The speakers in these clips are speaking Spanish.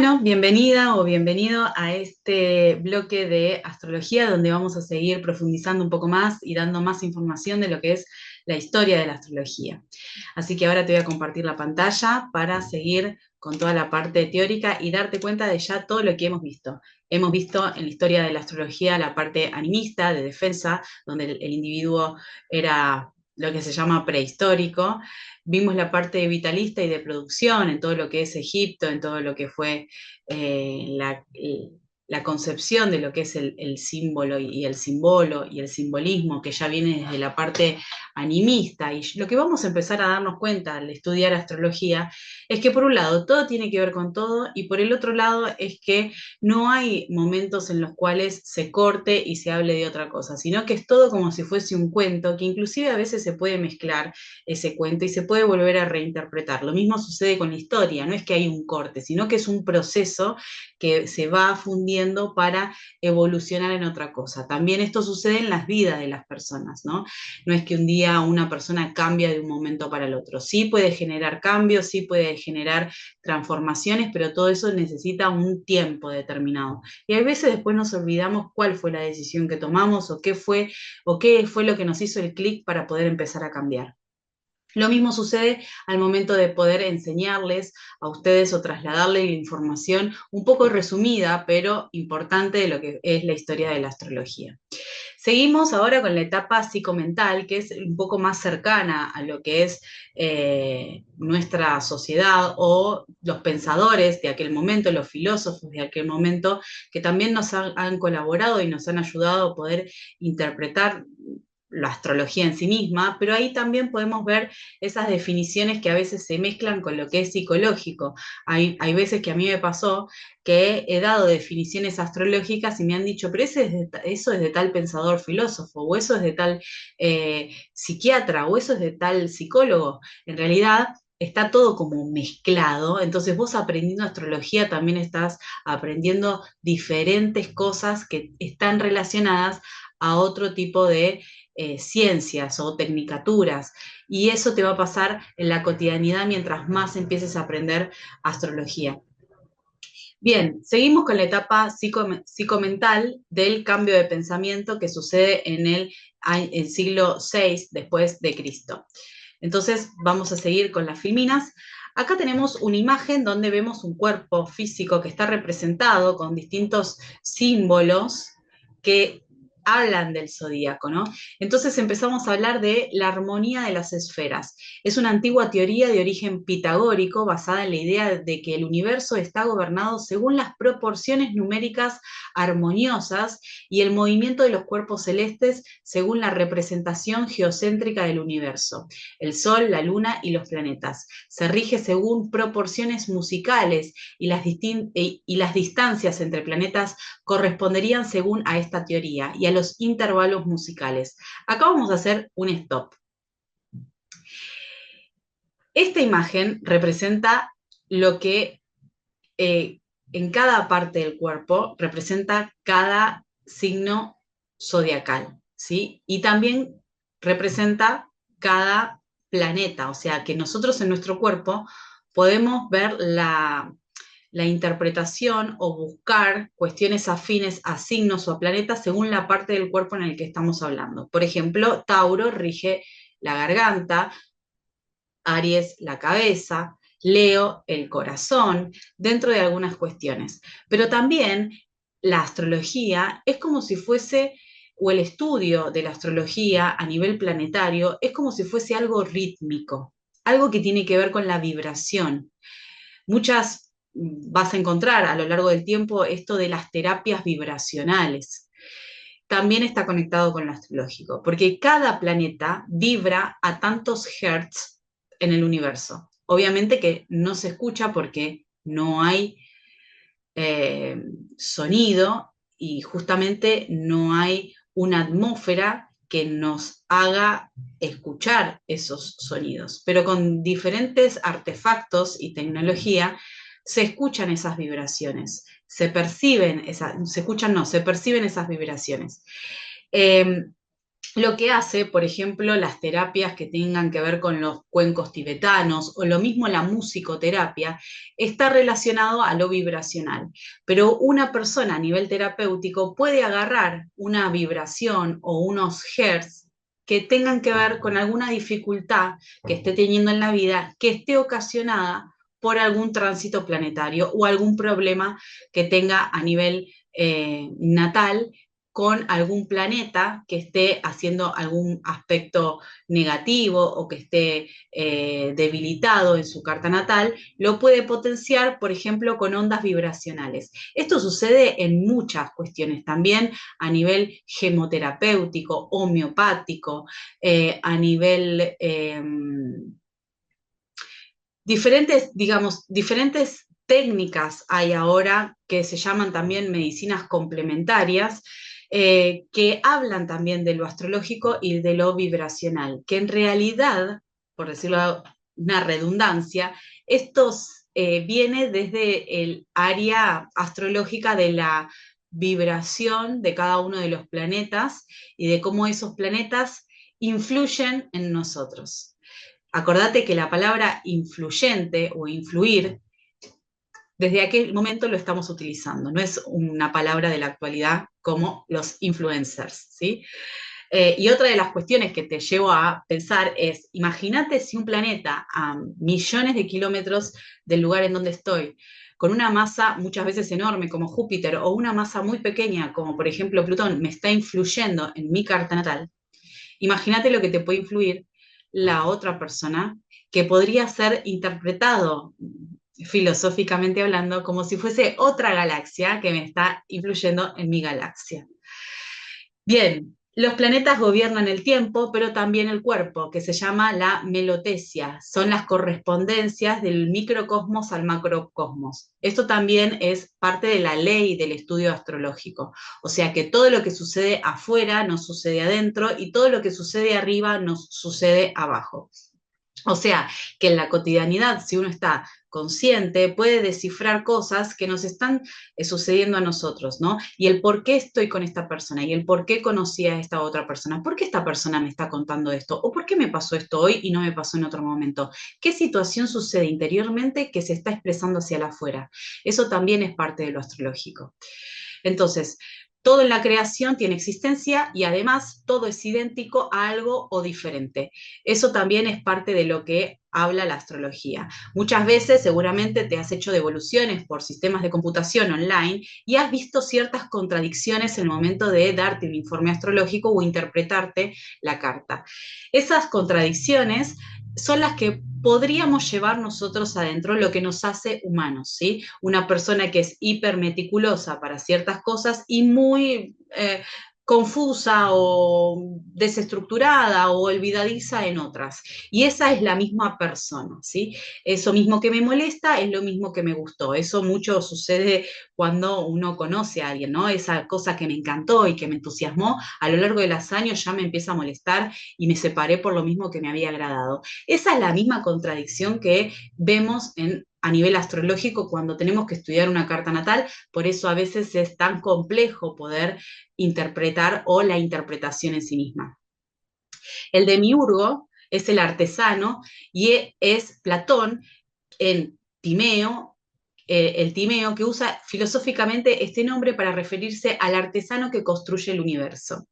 Bueno, bienvenida o bienvenido a este bloque de astrología donde vamos a seguir profundizando un poco más y dando más información de lo que es la historia de la astrología. Así que ahora te voy a compartir la pantalla para seguir con toda la parte teórica y darte cuenta de ya todo lo que hemos visto. Hemos visto en la historia de la astrología la parte animista, de defensa, donde el individuo era lo que se llama prehistórico. Vimos la parte vitalista y de producción en todo lo que es Egipto, en todo lo que fue la concepción de lo que es el símbolo y el símbolo y el simbolismo, que ya viene desde la parte animista. Y lo que vamos a empezar a darnos cuenta al estudiar astrología es que por un lado todo tiene que ver con todo y por el otro lado es que no hay momentos en los cuales se corte y se hable de otra cosa, sino que es todo como si fuese un cuento, que inclusive a veces se puede mezclar ese cuento y se puede volver a reinterpretar. Lo mismo sucede con la historia, no es que hay un corte, sino que es un proceso que se va fundiendo para evolucionar en otra cosa. También esto sucede en las vidas de las personas, ¿no? No es que un día una persona cambia de un momento para el otro. Sí puede generar cambios, sí puede generar transformaciones, pero todo eso necesita un tiempo determinado. Y a veces después nos olvidamos cuál fue la decisión que tomamos o qué fue lo que nos hizo el clic para poder empezar a cambiar. Lo mismo sucede al momento de poder enseñarles a ustedes o trasladarles la información un poco resumida, pero importante de lo que es la historia de la astrología. Seguimos ahora con la etapa psicomental, que es un poco más cercana a lo que es nuestra sociedad o los pensadores de aquel momento, los filósofos de aquel momento, que también nos han colaborado y nos han ayudado a poder interpretar la astrología en sí misma, pero ahí también podemos ver esas definiciones que a veces se mezclan con lo que es psicológico. Hay veces que a mí me pasó que he dado definiciones astrológicas y me han dicho, pero eso es de tal pensador filósofo, o eso es de tal psiquiatra, o eso es de tal psicólogo. En realidad está todo como mezclado, entonces vos aprendiendo astrología también estás aprendiendo diferentes cosas que están relacionadas a otro tipo de ciencias o tecnicaturas. Y eso te va a pasar en la cotidianidad mientras más empieces a aprender astrología. Bien, seguimos con la etapa psicomental del cambio de pensamiento que sucede en el siglo VI después de Cristo. Entonces vamos a seguir con las filminas. Acá tenemos una imagen donde vemos un cuerpo físico que está representado con distintos símbolos que hablan del zodíaco, ¿no? Entonces empezamos a hablar de la armonía de las esferas. Es una antigua teoría de origen pitagórico basada en la idea de que el universo está gobernado según las proporciones numéricas armoniosas y el movimiento de los cuerpos celestes según la representación geocéntrica del universo. El Sol, la Luna y los planetas. Se rige según proporciones musicales y las distancias entre planetas corresponderían según a esta teoría y a los intervalos musicales. Acá vamos a hacer un stop. Esta imagen representa lo que en cada parte del cuerpo representa cada signo zodiacal, ¿sí? Y también representa cada planeta, o sea que nosotros en nuestro cuerpo podemos ver la interpretación o buscar cuestiones afines a signos o a planetas según la parte del cuerpo en el que estamos hablando. Por ejemplo, Tauro rige la garganta, Aries la cabeza, Leo el corazón, dentro de algunas cuestiones. Pero también la astrología es como si fuese, o el estudio de la astrología a nivel planetario, es como si fuese algo rítmico, algo que tiene que ver con la vibración. Muchas vas a encontrar a lo largo del tiempo esto de las terapias vibracionales. También está conectado con lo astrológico, porque cada planeta vibra a tantos hertz en el universo. Obviamente que no se escucha porque no hay eh, sonido y justamente no hay una atmósfera que nos haga escuchar esos sonidos. Pero con diferentes artefactos y tecnología se escuchan esas vibraciones, se perciben esas vibraciones. lo que hace, por ejemplo, las terapias que tengan que ver con los cuencos tibetanos o lo mismo la musicoterapia, está relacionado a lo vibracional. Pero una persona a nivel terapéutico puede agarrar una vibración o unos hertz que tengan que ver con alguna dificultad que esté teniendo en la vida, que esté ocasionada por algún tránsito planetario o algún problema que tenga a nivel natal con algún planeta que esté haciendo algún aspecto negativo o que esté debilitado en su carta natal, lo puede potenciar, por ejemplo, con ondas vibracionales. Esto sucede en muchas cuestiones, también a nivel gemoterapéutico, homeopático, a nivel diferentes, digamos, diferentes técnicas hay ahora que se llaman también medicinas complementarias, que hablan también de lo astrológico y de lo vibracional, que en realidad, por decirlo una redundancia, estos viene desde el área astrológica de la vibración de cada uno de los planetas y de cómo esos planetas influyen en nosotros. Acordate que la palabra influyente o influir, desde aquel momento lo estamos utilizando, no es una palabra de la actualidad como los influencers, ¿sí? Y otra de las cuestiones que te llevo a pensar es, imagínate si un planeta a millones de kilómetros del lugar en donde estoy, con una masa muchas veces enorme como Júpiter o una masa muy pequeña como por ejemplo Plutón, me está influyendo en mi carta natal. Imagínate lo que te puede influir la otra persona, que podría ser interpretado filosóficamente hablando como si fuese otra galaxia que me está influyendo en mi galaxia. Bien, los planetas gobiernan el tiempo, pero también el cuerpo, que se llama la melotesia. Son las correspondencias del microcosmos al macrocosmos. Esto también es parte de la ley del estudio astrológico. O sea que todo lo que sucede afuera nos sucede adentro y todo lo que sucede arriba nos sucede abajo. O sea, que en la cotidianidad, si uno está consciente, puede descifrar cosas que nos están sucediendo a nosotros, ¿no? Y el por qué estoy con esta persona y el por qué conocí a esta otra persona, por qué esta persona me está contando esto o por qué me pasó esto hoy y no me pasó en otro momento. ¿Qué situación sucede interiormente que se está expresando hacia la afuera? Eso también es parte de lo astrológico. Entonces, todo en la creación tiene existencia y además todo es idéntico a algo o diferente. Eso también es parte de lo que habla la astrología. Muchas veces seguramente te has hecho devoluciones por sistemas de computación online y has visto ciertas contradicciones en el momento de darte un informe astrológico o interpretarte la carta. Esas contradicciones son las que podríamos llevar nosotros adentro, lo que nos hace humanos, ¿sí? Una persona que es hipermeticulosa para ciertas cosas y muy confusa o desestructurada o olvidadiza en otras. Y esa es la misma persona, ¿sí? Eso mismo que me molesta es lo mismo que me gustó. Eso mucho sucede cuando uno conoce a alguien, ¿no? Esa cosa que me encantó y que me entusiasmó, a lo largo de los años ya me empieza a molestar y me separé por lo mismo que me había agradado. Esa es la misma contradicción que vemos a nivel astrológico cuando tenemos que estudiar una carta natal, por eso a veces es tan complejo poder interpretar o la interpretación en sí misma. El demiurgo es el artesano y es Platón en Timeo, el Timeo, que usa filosóficamente este nombre para referirse al artesano que construye el universo.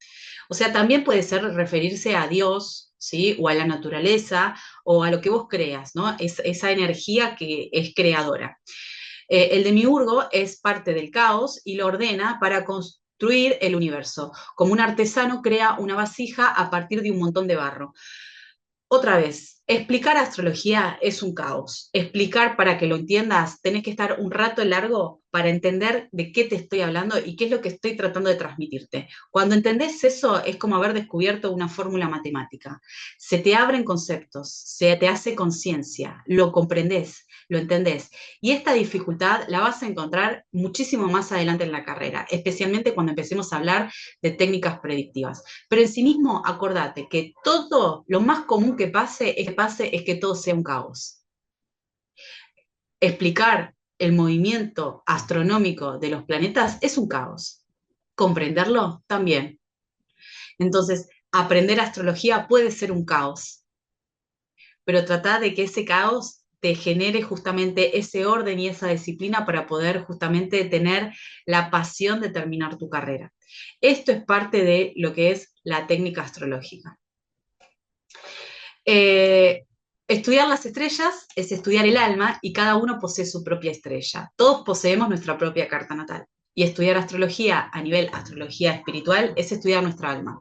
O sea, también puede ser referirse a Dios, ¿sí? O a la naturaleza, o a lo que vos creas, ¿no? Esa energía que es creadora. El demiurgo es parte del caos y lo ordena para construir el universo. Como un artesano crea una vasija a partir de un montón de barro. Otra vez, explicar astrología es un caos. Explicar para que lo entiendas, tenés que estar un rato largo para entender de qué te estoy hablando y qué es lo que estoy tratando de transmitirte. Cuando entendés eso, es como haber descubierto una fórmula matemática. Se te abren conceptos, se te hace conciencia, lo comprendés, lo entendés. Y esta dificultad la vas a encontrar muchísimo más adelante en la carrera, especialmente cuando empecemos a hablar de técnicas predictivas. Pero en sí mismo, acordate que todo lo más común que pase es que todo sea un caos. Explicar el movimiento astronómico de los planetas es un caos. Comprenderlo también. Entonces, aprender astrología puede ser un caos, pero trata de que ese caos te genere justamente ese orden y esa disciplina para poder justamente tener la pasión de terminar tu carrera. Esto es parte de lo que es la técnica astrológica. Eh, Estudiar las estrellas es estudiar el alma y cada uno posee su propia estrella. Todos poseemos nuestra propia carta natal. Y estudiar astrología a nivel astrología espiritual es estudiar nuestra alma.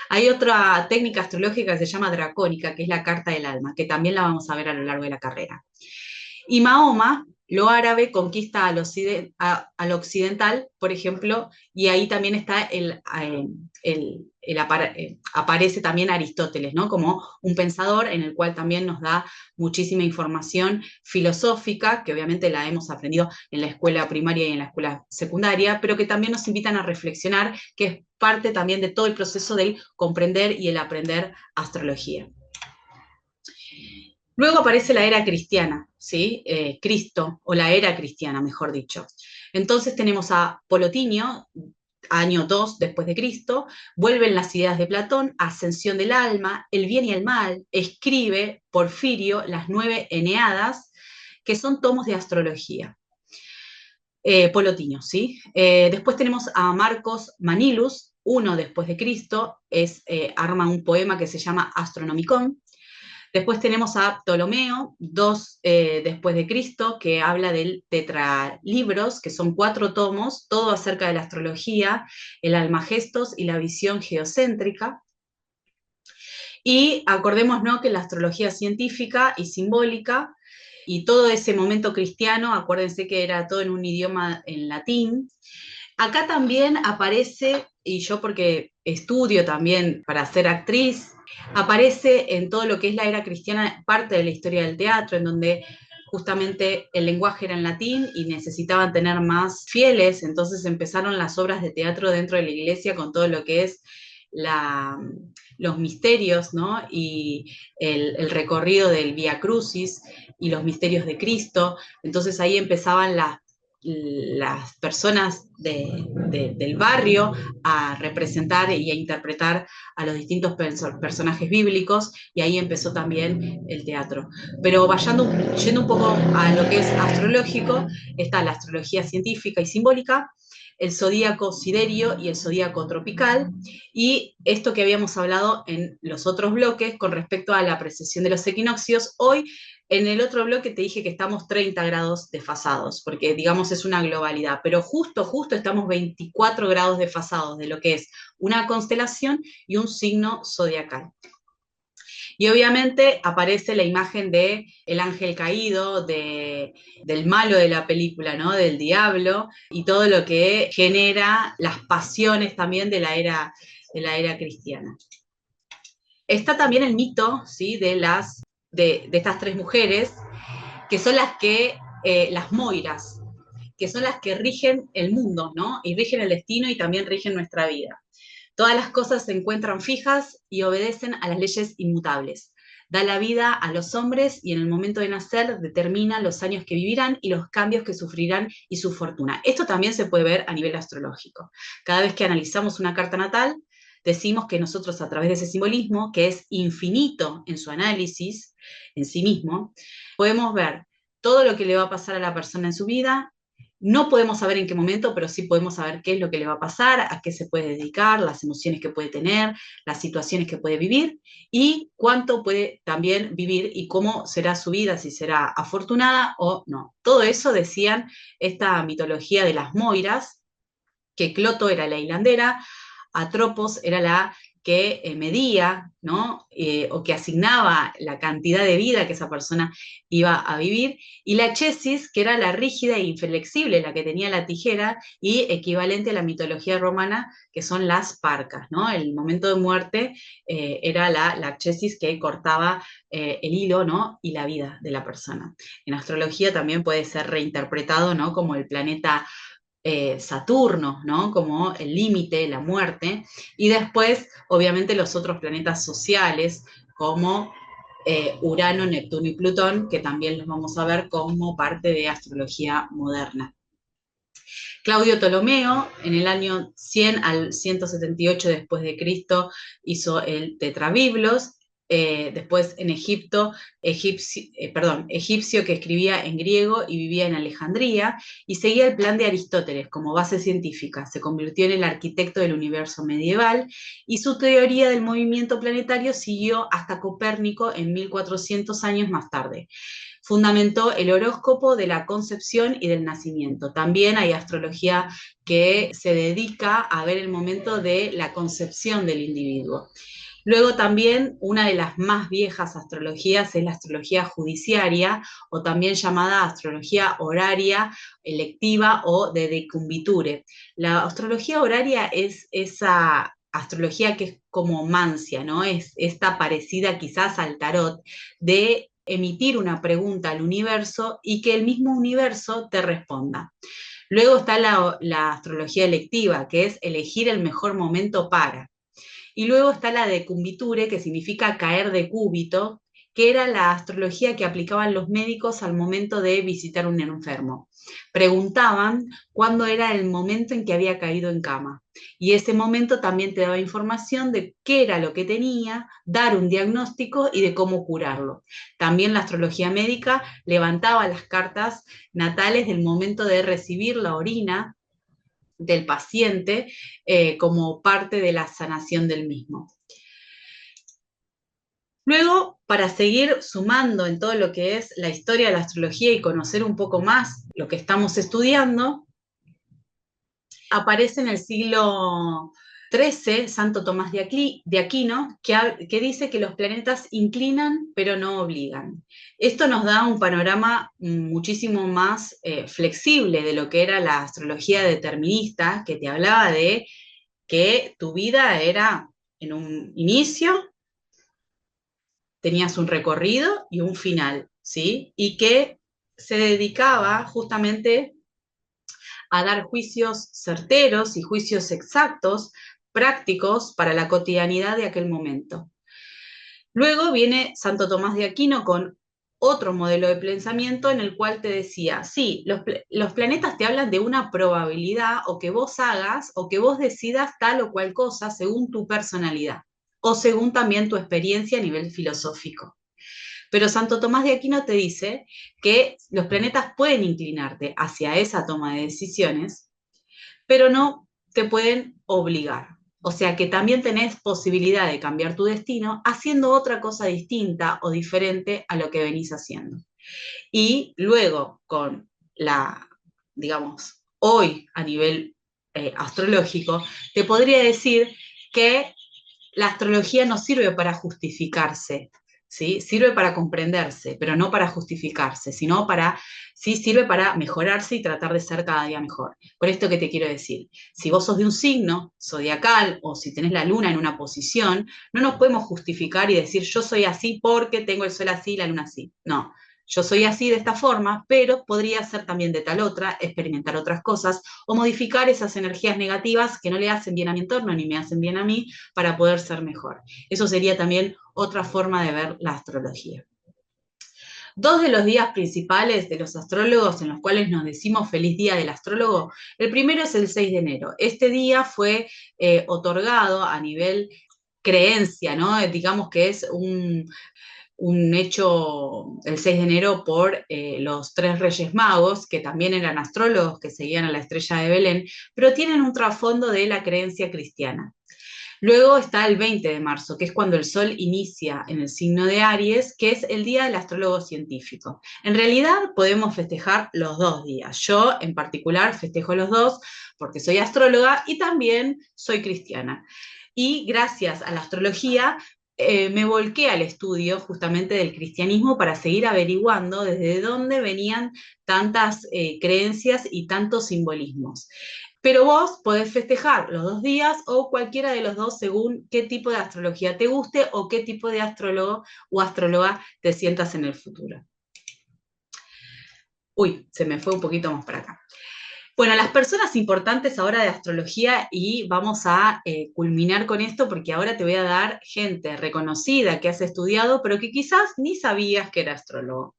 Hay otra técnica astrológica que se llama dracónica, que es la carta del alma, que también la vamos a ver a lo largo de la carrera. Y Mahoma, lo árabe, conquista al occidental, por ejemplo, y ahí también está aparece también Aristóteles, ¿no? Como un pensador en el cual también nos da muchísima información filosófica, que obviamente la hemos aprendido en la escuela primaria y en la escuela secundaria, pero que también nos invitan a reflexionar, que es parte también de todo el proceso del comprender y el aprender astrología. Luego aparece la era cristiana, ¿sí? Cristo, o la era cristiana, mejor dicho. Entonces tenemos a Polotinio, año 2 después de Cristo, vuelven las ideas de Platón, ascensión del alma, el bien y el mal, escribe Porfirio las 9 Eneadas, que son tomos de astrología. Polotinio, ¿sí? Después tenemos a Marcos Manilus, uno después de Cristo, arma un poema que se llama Astronomicon. Después tenemos a Ptolomeo, 2 después de Cristo, que habla del tetralibros, que son 4 tomos, todo acerca de la astrología, el almagestos y la visión geocéntrica. Y acordémonos que la astrología científica y simbólica y todo ese momento cristiano, acuérdense que era todo en un idioma en latín. Acá también aparece, y yo porque estudio también para ser actriz, aparece en todo lo que es la era cristiana parte de la historia del teatro, en donde justamente el lenguaje era en latín y necesitaban tener más fieles, entonces empezaron las obras de teatro dentro de la iglesia con todo lo que es los misterios, ¿no? Y el recorrido del Vía Crucis y los misterios de Cristo. Entonces ahí empezaban las personas del barrio a representar y a interpretar a los distintos personajes bíblicos, y ahí empezó también el teatro. Pero yendo un poco a lo que es astrológico, está la astrología científica y simbólica, el zodíaco siderio y el zodíaco tropical, y esto que habíamos hablado en los otros bloques con respecto a la precesión de los equinoccios. Hoy en el otro bloque te dije que estamos 30 grados desfasados, porque digamos es una globalidad, pero justo estamos 24 grados desfasados de lo que es una constelación y un signo zodiacal. Y obviamente aparece la imagen de el ángel caído, del malo de la película, ¿no? Del diablo, y todo lo que genera las pasiones también de la era cristiana. Está también el mito, ¿sí? De estas 3 mujeres, que son las moiras, que son las que rigen el mundo, ¿no? Y rigen el destino y también rigen nuestra vida. Todas las cosas se encuentran fijas y obedecen a las leyes inmutables. Da la vida a los hombres y en el momento de nacer determina los años que vivirán y los cambios que sufrirán y su fortuna. Esto también se puede ver a nivel astrológico. Cada vez que analizamos una carta natal, decimos que nosotros a través de ese simbolismo, que es infinito en su análisis en sí mismo, podemos ver todo lo que le va a pasar a la persona en su vida. No podemos saber en qué momento, pero sí podemos saber qué es lo que le va a pasar, a qué se puede dedicar, las emociones que puede tener, las situaciones que puede vivir y cuánto puede también vivir y cómo será su vida, si será afortunada o no. Todo eso decían esta mitología de las moiras, que Cloto era la hilandera, Atropos era la que medía, ¿no? O que asignaba la cantidad de vida que esa persona iba a vivir, y la Chesis, que era la rígida e inflexible, la que tenía la tijera, y equivalente a la mitología romana, que son las parcas, ¿no? El momento de muerte era la Chesis que cortaba el hilo, ¿no? Y la vida de la persona. En astrología también puede ser reinterpretado, ¿no? Como el planeta Saturno, ¿no? Como el límite, la muerte, y después, obviamente, los otros planetas sociales, como Urano, Neptuno y Plutón, que también los vamos a ver como parte de astrología moderna. Claudio Ptolomeo, en el año 100 al 178 después de Cristo, hizo el Tetrabiblos. Después en Egipto, egipcio que escribía en griego y vivía en Alejandría, y seguía el plan de Aristóteles como base científica. Se convirtió en el arquitecto del universo medieval, y su teoría del movimiento planetario siguió hasta Copérnico en 1400 años más tarde. Fundamentó el horóscopo de la concepción y del nacimiento. También hay astrología que se dedica a ver el momento de la concepción del individuo. Luego también una de las más viejas astrologías es la astrología judiciaria, o también llamada astrología horaria, electiva o de decumbiture. La astrología horaria es esa astrología que es como mancia, ¿no? Es esta parecida quizás al tarot, de emitir una pregunta al universo y que el mismo universo te responda. Luego está la astrología electiva, que es elegir el mejor momento para. Y luego está la decumbiture, que significa caer de cúbito, que era la astrología que aplicaban los médicos al momento de visitar a un enfermo. Preguntaban cuándo era el momento en que había caído en cama. Y ese momento también te daba información de qué era lo que tenía, dar un diagnóstico y de cómo curarlo. También la astrología médica levantaba las cartas natales del momento de recibir la orina del paciente como parte de la sanación del mismo. Luego, para seguir sumando en todo lo que es la historia de la astrología y conocer un poco más lo que estamos estudiando, aparece en el siglo XIII Santo Tomás de Aquino, que dice que los planetas inclinan pero no obligan. Esto nos da un panorama muchísimo más flexible de lo que era la astrología determinista, que te hablaba de que tu vida era en un inicio, tenías un recorrido y un final, ¿sí? Y que se dedicaba justamente a dar juicios certeros y juicios exactos, prácticos para la cotidianidad de aquel momento. Luego viene Santo Tomás de Aquino con otro modelo de pensamiento en el cual te decía, sí, los planetas te hablan de una probabilidad, o que vos hagas o que vos decidas tal o cual cosa según tu personalidad o según también tu experiencia a nivel filosófico. Pero Santo Tomás de Aquino te dice que los planetas pueden inclinarte hacia esa toma de decisiones, pero no te pueden obligar. O sea que también tenés posibilidad de cambiar tu destino haciendo otra cosa distinta o diferente a lo que venís haciendo. Y luego, con la, digamos, hoy a nivel astrológico, te podría decir que la astrología no sirve para justificarse, ¿sí? Sirve para comprenderse, pero no para justificarse, sino sí sirve para mejorarse y tratar de ser cada día mejor. Por esto que te quiero decir, si vos sos de un signo zodiacal o si tenés la luna en una posición, no nos podemos justificar y decir yo soy así porque tengo el sol así y la luna así. No, yo soy así de esta forma, pero podría ser también de tal otra, experimentar otras cosas o modificar esas energías negativas que no le hacen bien a mi entorno ni me hacen bien a mí para poder ser mejor. Eso sería también otra forma de ver la astrología. Dos de los días principales de los astrólogos en los cuales nos decimos feliz día del astrólogo, el primero es el 6 de enero. Este día fue otorgado a nivel creencia, ¿no? Digamos que es un hecho el 6 de enero por los tres Reyes Magos, que también eran astrólogos que seguían a la estrella de Belén, pero tienen un trasfondo de la creencia cristiana. Luego está el 20 de marzo, que es cuando el Sol inicia en el signo de Aries, que es el día del astrólogo científico. En realidad podemos festejar los dos días. Yo en particular festejo los dos porque soy astróloga y también soy cristiana. Y gracias a la astrología me volqué al estudio justamente del cristianismo para seguir averiguando desde dónde venían tantas creencias y tantos simbolismos. Pero vos podés festejar los dos días o cualquiera de los dos según qué tipo de astrología te guste o qué tipo de astrólogo o astróloga te sientas en el futuro. Uy, se me fue un poquito más para acá. Bueno, las personas importantes ahora de astrología, y vamos a culminar con esto porque ahora te voy a dar gente reconocida que has estudiado, pero que quizás ni sabías que era astrólogo.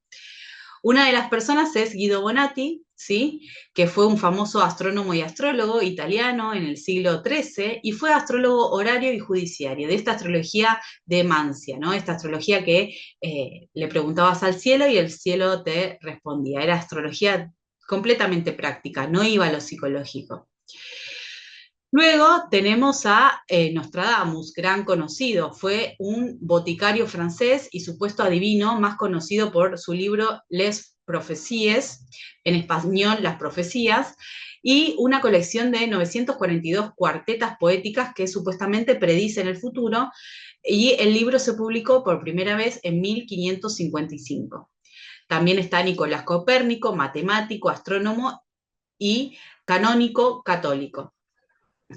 Una de las personas es Guido Bonatti, ¿sí? Que fue un famoso astrónomo y astrólogo italiano en el siglo XIII y fue astrólogo horario y judiciario, de esta astrología de Mancia, ¿no? Esta astrología que le preguntabas al cielo y el cielo te respondía. Era astrología completamente práctica, no iba a lo psicológico. Luego tenemos a Nostradamus, gran conocido, fue un boticario francés y supuesto adivino, más conocido por su libro Les Prophéties, en español Las Profecías, y una colección de 942 cuartetas poéticas que supuestamente predicen el futuro, y el libro se publicó por primera vez en 1555. También está Nicolás Copérnico, matemático, astrónomo y canónico católico,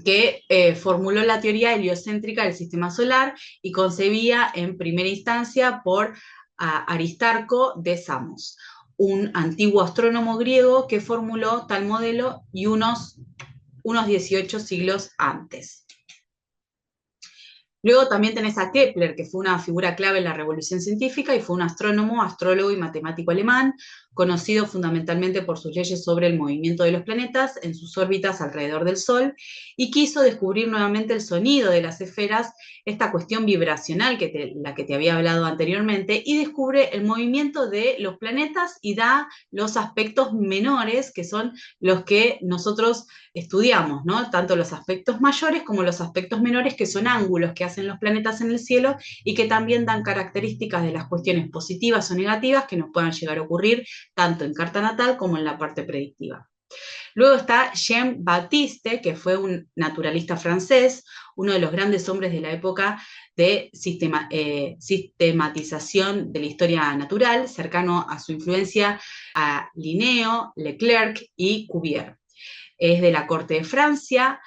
que formuló la teoría heliocéntrica del sistema solar y concebía en primera instancia por Aristarco de Samos, un antiguo astrónomo griego que formuló tal modelo y unos 18 siglos antes. Luego también tenés a Kepler, que fue una figura clave en la revolución científica y fue un astrónomo, astrólogo y matemático alemán, conocido fundamentalmente por sus leyes sobre el movimiento de los planetas en sus órbitas alrededor del Sol, y quiso descubrir nuevamente el sonido de las esferas, esta cuestión vibracional la que te había hablado anteriormente, y descubre el movimiento de los planetas y da los aspectos menores, que son los que nosotros estudiamos, ¿no? Tanto los aspectos mayores como los aspectos menores, que son ángulos que hacen los planetas en el cielo y que también dan características de las cuestiones positivas o negativas que nos puedan llegar a ocurrir tanto en carta natal como en la parte predictiva. Luego está Jean-Baptiste, que fue un naturalista francés, uno de los grandes hombres de la época de sistematización de la historia natural, cercano a su influencia a Linneo, Leclerc y Cuvier. Es de la corte de Francia,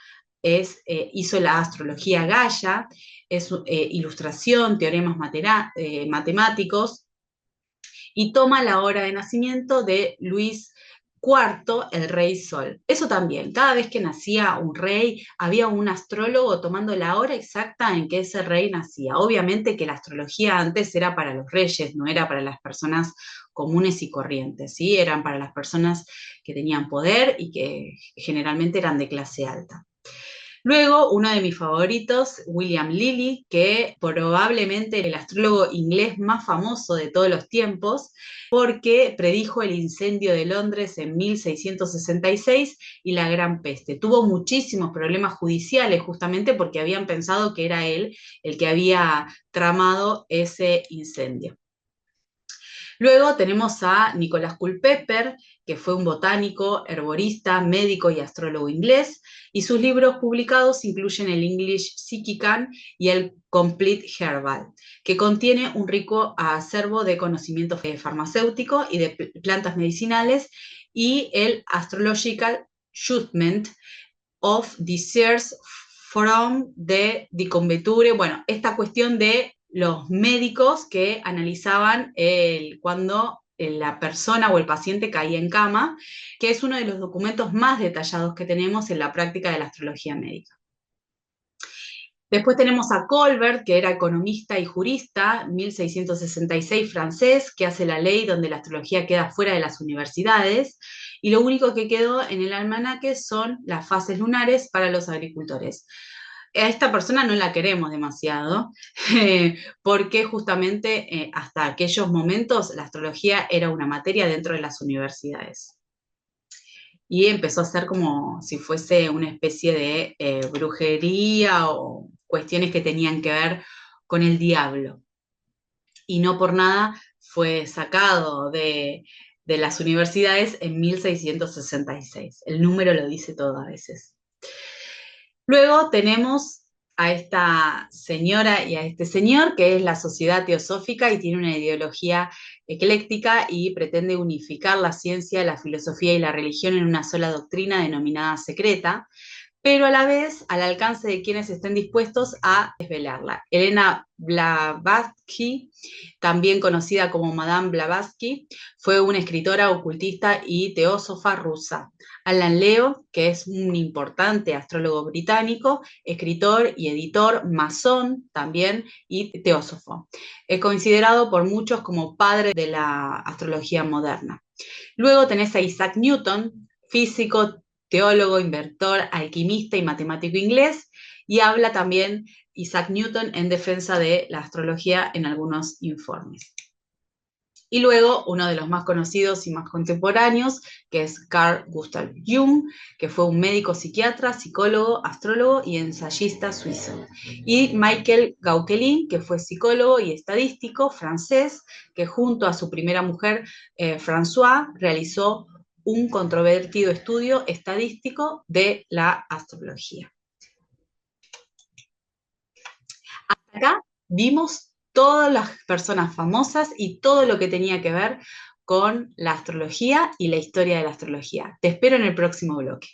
hizo la astrología Gaia, es ilustración, teoremas matemáticos, y toma la hora de nacimiento de Luis IV, el rey Sol. Eso también, cada vez que nacía un rey, había un astrólogo tomando la hora exacta en que ese rey nacía. Obviamente que la astrología antes era para los reyes, no era para las personas comunes y corrientes, ¿sí? Eran para las personas que tenían poder y que generalmente eran de clase alta. Luego, uno de mis favoritos, William Lilly, que probablemente el astrólogo inglés más famoso de todos los tiempos, porque predijo el incendio de Londres en 1666 y la Gran Peste. Tuvo muchísimos problemas judiciales justamente porque habían pensado que era él el que había tramado ese incendio. Luego tenemos a Nicholas Culpeper, que fue un botánico, herborista, médico y astrólogo inglés, y sus libros publicados incluyen el English Psychican y el Complete Herbal, que contiene un rico acervo de conocimiento farmacéutico y de plantas medicinales, y el Astrological Judgment of Disease from the Decumbeture, bueno, esta cuestión de los médicos que analizaban cuando la persona o el paciente caía en cama, que es uno de los documentos más detallados que tenemos en la práctica de la astrología médica. Después tenemos a Colbert, que era economista y jurista, 1666 francés, que hace la ley donde la astrología queda fuera de las universidades, y lo único que quedó en el almanaque son las fases lunares para los agricultores. A esta persona no la queremos demasiado, porque justamente hasta aquellos momentos la astrología era una materia dentro de las universidades. Y empezó a ser como si fuese una especie de brujería o cuestiones que tenían que ver con el diablo. Y no por nada fue sacado de las universidades en 1666. El número lo dice todo a veces. Luego tenemos a esta señora y a este señor, que es la Sociedad Teosófica y tiene una ideología ecléctica y pretende unificar la ciencia, la filosofía y la religión en una sola doctrina denominada secreta, pero a la vez al alcance de quienes estén dispuestos a desvelarla. Elena Blavatsky, también conocida como Madame Blavatsky, fue una escritora, ocultista y teósofa rusa. Alan Leo, que es un importante astrólogo británico, escritor y editor, masón también y teósofo. Es considerado por muchos como padre de la astrología moderna. Luego tenés a Isaac Newton, físico, teólogo, inventor, alquimista y matemático inglés, y habla también Isaac Newton en defensa de la astrología en algunos informes. Y luego uno de los más conocidos y más contemporáneos, que es Carl Gustav Jung, que fue un médico psiquiatra, psicólogo, astrólogo y ensayista suizo. Y Michael Gauquelin, que fue psicólogo y estadístico francés, que junto a su primera mujer, François, realizó un controvertido estudio estadístico de la astrología. Hasta acá vimos todas las personas famosas y todo lo que tenía que ver con la astrología y la historia de la astrología. Te espero en el próximo bloque.